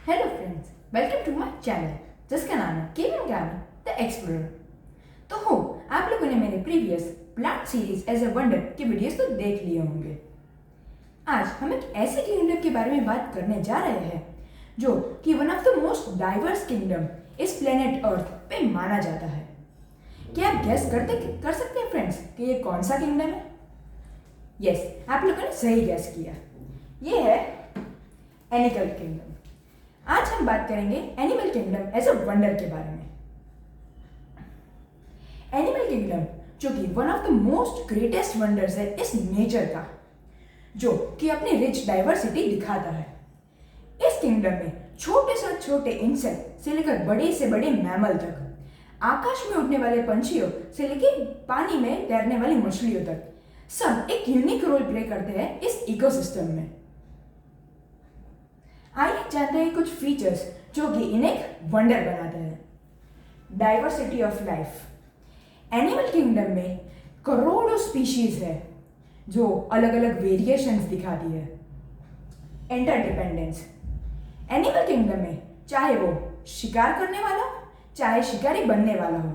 Hello friends, welcome to my channel जिसका नाम है केविन गामी द एक्सप्लोरर। तो हो आप लोगों ने मेरे previous plant series as a wonder के वीडियोस तो देख लिए होंगे। आज हम एक ऐसे किंगडम के बारे में बात करने जा रहे हैं जो कि one of the most diverse kingdom इस प्लेनेट अर्थ पे माना जाता है। क्या आप गेस कर सकते हैं फ्रेंड्स कि ये कौन सा किंगडम है? यस, आप लोगों ने सही गेस किया। ये है एनिमल किंगडम। आज हम बात करेंगे animal kingdom as a wonder के बारे में। एनिमल किंगडम जो कि one of the most greatest wonders है इस नेचर का, जो कि अपनी रिच डाइवर्सिटी दिखाता है। इस किंगडम में छोटे से छोटे इंसेक्ट से लेकर बड़े से बड़े मैमल तक, आकाश में उड़ने वाले पंछियों से लेकर पानी में तैरने वाली मछलियों तक, सब एक यूनिक रोल प्ले करते हैं इस इकोसिस्टम में। आइए जानते हैं कुछ फीचर्स जो कि इन्हें एक वंडर बनाते हैं। Diversity of life. Animal kingdom में करोड़ों स्पीशीज है जो अलग अलग वेरिएशंस दिखाती है। इंटरडिपेंडेंस। एनिमल किंगडम में चाहे वो शिकार करने वाला हो, चाहे शिकारी बनने वाला हो,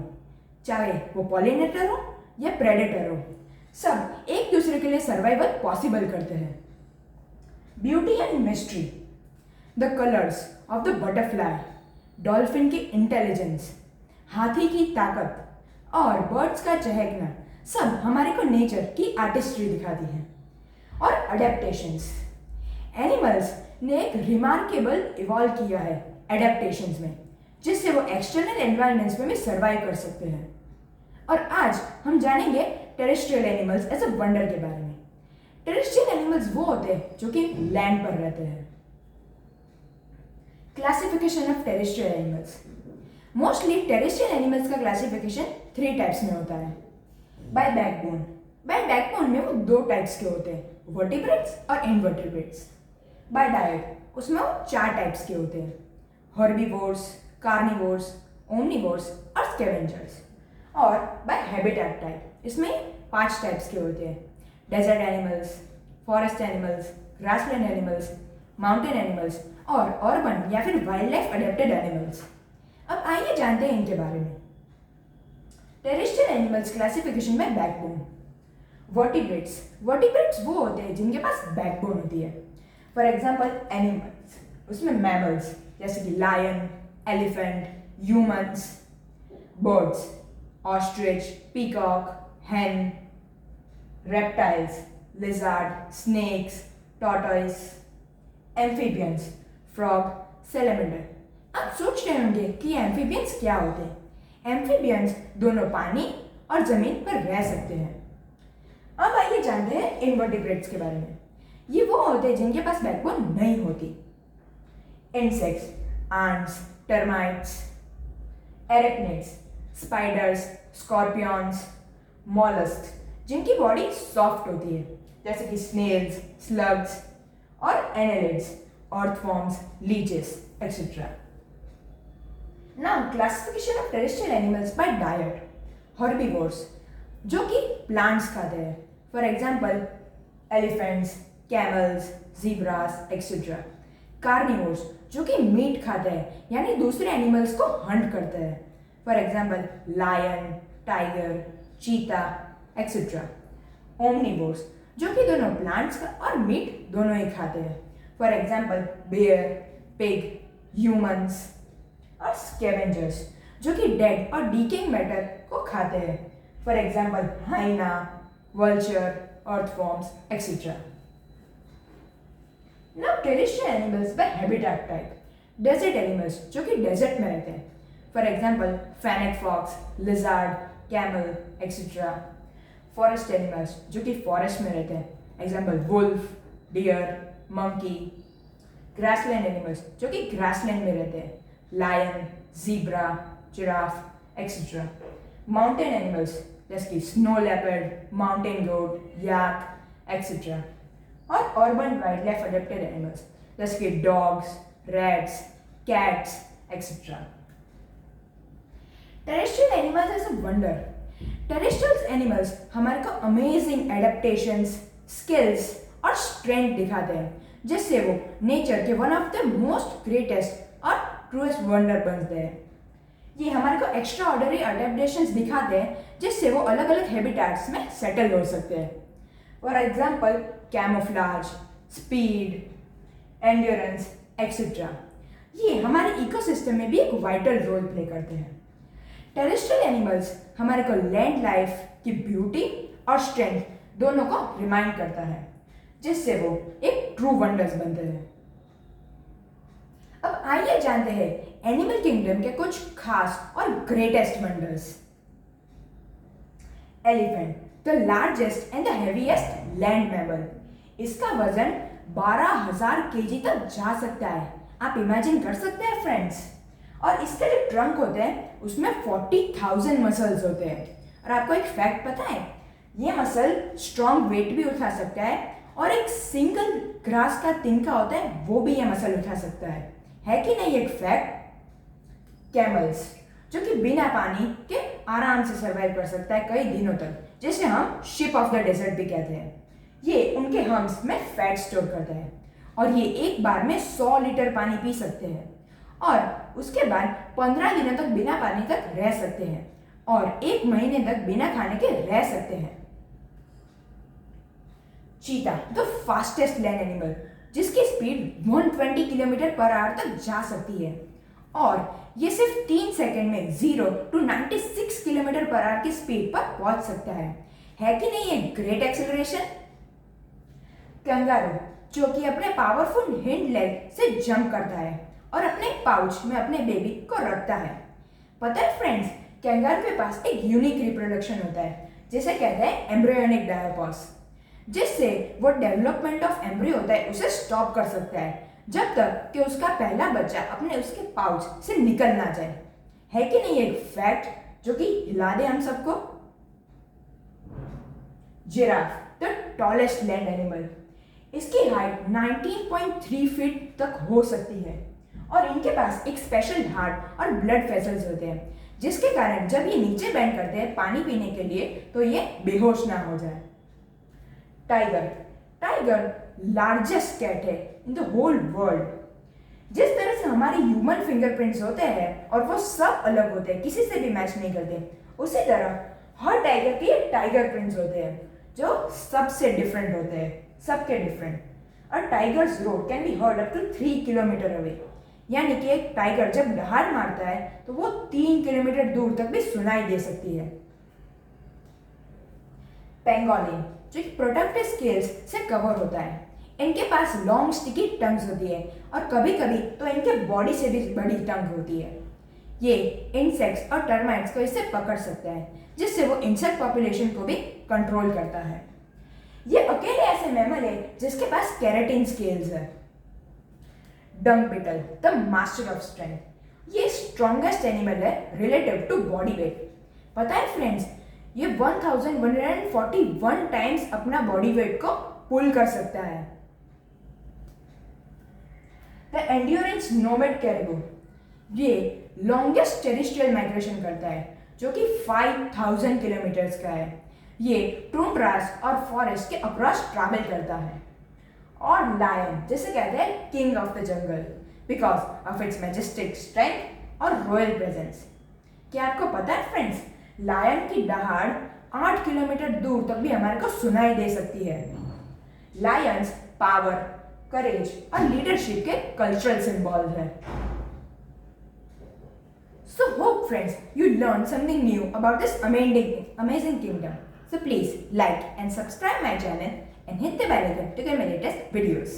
चाहे वो पॉलिनेटर हो या प्रेडेटर हो, सब एक दूसरे के लिए सर्वाइवल पॉसिबल करते हैं। Beauty and mystery. The colours of the butterfly, dolphin की इंटेलिजेंस, हाथी की ताकत और बर्ड्स का चहकना सब हमारे को नेचर की आर्टिस्ट्री दिखाती है। और अडेप्टेशंस। एनिमल्स ने एक रिमार्केबल इवॉल्व किया है एडेप्टेशंस में, जिससे वो एक्सटर्नल एनवायरनमेंट्स में भी सर्वाइव कर सकते हैं। और आज हम जानेंगे terrestrial animals as a wonder के बारे में। टेरेस्ट्रियल एनिमल्स वो होते हैं जो कि लैंड पर रहते हैं। Classification of terrestrial animals. Mostly terrestrial animals का क्लासिफिकेशन 3 टाइप्स में होता है। Bye backbone. बाय बैकबोन में वो 2 टाइप्स के होते हैं, वर्टिब्रेट्स और इनवर्टिब्रेट्स। बाय डाइट उसमें वो 4 टाइप्स के होते हैं, हर्बीवोर्स, कार्निवोर्स, ओमनिवोर्स और स्कैवेंजर्स। और बाय हैबिटेट टाइप इसमें 5 टाइप्स के होते हैं, desert animals, forest animals, grassland animals, mountain animals और अर्बन या फिर वाइल्ड लाइफ अडेप्टेड एनिमल्स। अब आइए जानते हैं इनके बारे में। टेरेस्ट्रियल एनिमल्स क्लासिफिकेशन में बैकबोन। वर्टिब्रेट्स। वर्टिब्रेट्स वो होते हैं जिनके पास बैकबोन होती है। फॉर एग्जांपल एनिमल्स, उसमें मैमल्स जैसे कि lion, elephant, humans, birds, ostrich, peacock, hen, reptiles, lizard, snakes, tortoise, amphibians, frog, salamander. आप सोच रहे होंगे कि एम्फीबियंस क्या होते हैं। एम्फीबियंस दोनों पानी और जमीन पर रह सकते हैं। अब आइए जानते हैं इनवर्टिब्रेट्स के बारे में। ये वो होते हैं जिनके पास बैकबोन नहीं होती। Insects, ants, termites, arachnids, spiders, scorpions, mollusc जिनकी बॉडी सॉफ्ट होती है जैसे कि स्नेल्स, स्लग्स और annelids, earthworms, leeches etcetera. Now classification of terrestrial animals by diet. Herbivores जो कि प्लांट्स खाते हैं, for example elephants, camels, zebras etcetera. Carnivores जो कि मीट खाते हैं यानी दूसरे एनिमल्स को हंट करते हैं, फॉर एग्जांपल लायन, टाइगर, चीता एक्सेट्रा। ओमनिवोर्स जो कि दोनों प्लांट्स का और मीट दोनों ही खाते हैं, for example bear, pig, humans. और स्कैवेंजर्स जो कि डेड और डीकेइंग मैटर को खाते हैं, for example hyena, vulture, earthworms etcetera. Now terrestrial animals by habitat type. Desert animals जो कि डेजर्ट में रहते हैं, for example fennec fox, lizard, camel etcetera. Forest animals जो कि फॉरेस्ट में रहते हैं, example wolf, deer, monkey. Grassland animals जो कि ग्रासलैंड में रहते हैं, lion, zebra, giraffe etcetera. Mountain animals जैसे कि snow leopard, mountain goat, yak etcetera. और urban wildlife adapted animals जैसे कि dogs, rats, cats etcetera. Terrestrial animals as a wonder. Terrestrial animals हमारे को अमेजिंग एडेप्टेशंस, स्किल्स और strength दिखाते हैं जिससे वो नेचर के one of the most greatest और ट्रूएस्ट वंडर बनते हैं। ये हमारे को एक्स्ट्रा ऑर्डिनरी अडेप्टेशंस दिखाते हैं जिससे वो अलग अलग हैबिटेट्स में सेटल हो सकते हैं। For example camouflage, speed, endurance etcetera. ये हमारे इकोसिस्टम में भी एक वाइटल रोल प्ले करते हैं। टेरेस्ट्रियल एनिमल्स हमारे को लैंड लाइफ की ब्यूटी और स्ट्रेंथ दोनों को रिमाइंड करता है, जिससे वो एक ट्रू वंडर्स बनते हैं। अब आइए जानते हैं एनिमल किंगडम के कुछ खास और greatest wonders. Elephant, the largest and the heaviest land mammal. इसका वजन 12,000 केजी तक जा सकता है। आप इमेजिन कर सकते हैं फ्रेंड्स। और इसके जो ट्रंक होते हैं उसमें 40,000 मसल्स होते हैं। और आपको एक फैक्ट पता है, ये मसल स्ट्रॉन्ग वेट भी उठा सकता है और एक सिंगल ग्रास का तिनका होता है वो भी ये मसल उठा सकता है कि नहीं एक फैक्ट। कैमल्स, जो कि बिना पानी के आराम से सर्वाइव कर सकता है कई दिनों तक, जिसे हम शिप ऑफ द डेजर्ट भी कहते हैं। ये उनके हम्स में फैट स्टोर करता है और ये एक बार में 100 लीटर पानी पी सकते हैं और उसके बाद 15 दिनों तक बिना पानी तक रह सकते हैं और 1 महीने तक बिना खाने के रह सकते हैं। चीता, द फास्टेस्ट लैंड एनिमल, जिसकी स्पीड 120 किलोमीटर पर आवर तक जा सकती है और ये सिर्फ 3 सेकंड में 0 to 96 किलोमीटर पर आवर की स्पीड पर पहुंच सकता है कि नहीं एक ग्रेट एक्सेलरेशन। कंगारू, जो कि अपने पावरफुल हिंड लेग से जंप करता है और अपने पाउच में अपने बेबी को रखता है। पता है फ्रेंड्स, कैंगारू के पास एक यूनिक रिप्रोडक्शन होता है जिसे कहते हैं एम्ब्रियोनिक डायपोस, जिससे वो डेवलपमेंट ऑफ एम्ब्रियो होता है उसे स्टॉप कर सकता है जब तक कि उसका पहला बच्चा अपने उसके पाउच से निकल ना जाए। है कि नहीं एक फैक्ट जो कि हिला दे हम सबको। Giraffe, the tallest land animal, इसकी हाइट 19.3 फीट तक हो सकती है और इनके पास एक स्पेशल हार्ट और ब्लड वेसल्स होते हैं, जिसके कारण जब ये नीचे बेंड करते हैं पानी पीने के लिए तो ये बेहोश ना हो जाए। टाइगर, टाइगर लार्जेस्ट कैट है इन द होल वर्ल्ड। जिस तरह से हमारे ह्यूमन फिंगरप्रिंट्स होते हैं और वो सब अलग होते हैं, किसी से भी मैच नहीं करते, उसी तरह हर टाइगर के टाइगर प्रिंट्स होते हैं जो सबसे डिफरेंट होते हैं, सबके डिफरेंट। और tigers roar can be heard up to 3 kilometre away, यानी कि एक टाइगर जब दहाड़ मारता है तो वो 3 किलोमीटर दूर तक भी सुनाई दे सकती है। पेंगोलिन, जो कि प्रोटेक्टिव स्केल्स से कवर होता है, इनके पास लॉन्ग स्टिकी टंग्स होती है और कभी कभी तो इनके बॉडी से भी बड़ी टंग होती है। ये इंसेक्ट्स और टर्माइट्स को इससे पकड़ सकता है, जिससे वो इंसेक्ट पॉपुलेशन को भी कंट्रोल करता है। ये अकेले ऐसे मैमल है जिसके पास केराटिन स्केल्स है। Dung beetle, the master of strength, ये स्ट्रॉन्गेस्ट एनिमल है रिलेटिव टू बॉडी वेट। पता है फ्रेंड्स, ये 1141 टाइम्स अपना बॉडी वेट को पुल कर सकता है। द एंड्योरेंस नोमैड कैरिबू, ये लॉन्गेस्ट टेरेस्ट्रियल माइग्रेशन करता है जो कि 5000 किलोमीटर्स का है। ये टुंड्रास और फॉरेस्ट के अक्रॉस ट्रैवल करता है। और लायन, जिसे कहते हैं king of the jungle because of its majestic strength और रॉयल प्रेजेंस। क्या आपको पता है फ्रेंड्स, लायन की दहाड़ 8 किलोमीटर दूर तक भी हमारे को सुनाई दे सकती है। लायंस पावर, करेज और लीडरशिप के कल्चरल सिंबल है। So hope friends you learned something new about this amazing kingdom. So please like and subscribe my channel and hit the bell icon to get my latest videos.